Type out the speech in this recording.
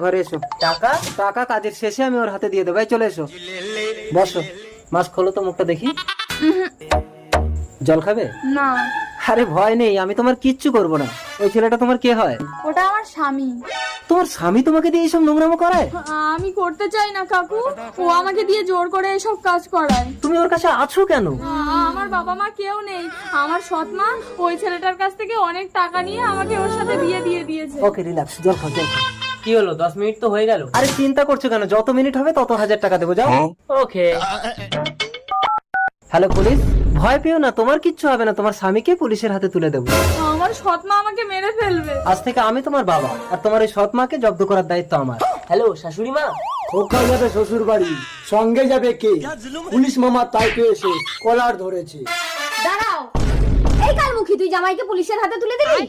ঘরে এসো। টাকা? টাকা কাজের শেষে আমি ওর হাতে দিয়ে দেবো। এই চলে এসো, বসো। মাস্ক খোলো তো, মুখটা দেখি। জল খাবে? না। আরে ভয় নেই, আমি তোমার কিচ্ছু করবো না। ওই ছেলেটা তোমার কে হয়? ওটা আমার স্বামী। তোমার স্বামী তোমাকে দিয়ে এইসব নোংরামো করায়? আমি করতে চাই না কাকু, ও আমাকে দিয়ে জোর করে এসব কাজ করায়। তুমি ওর কাছে আছো কেন? আমার বাবা মা কেউ নেই। আমার সৎ মা ওই ছেলেটার কাছ থেকে অনেক টাকা নিয়ে আমাকে ওর সাথে বিয়ে দিয়ে দিয়েছে। ওকে, রিল্যাক্স, জল খাও, জল খাও। কি হলো, 10 মিনিট তো হয়ে গেল। আরে চিন্তা করছো কেন? যত মিনিট হবে তত 1000 টাকা দেবো, যাও। ওকে। হ্যালো পুলিশ, ভয় পেও না, তোমার কিচ্ছু হবে না। তোমার স্বামীকে পুলিশের হাতে তুলে দেবো। আমার সৎ মা আমাকে মেরে ফেলবে। আজ থেকে আমি তোমার বাবা, আর তোমার এই সৎ মাকে জব্দ করার দায়িত্ব আমার। হ্যালো শাশুড়ি মা। খোকা যাবে শ্বশুর বাড়ি, সঙ্গে যাবে কে? পুলিশ মামা তাই পেয়েছে, কলার ধরেছে। দাঁড়াও, এই কালমুখী, তুই জামাইকে পুলিশের হাতে তুলে দিবি?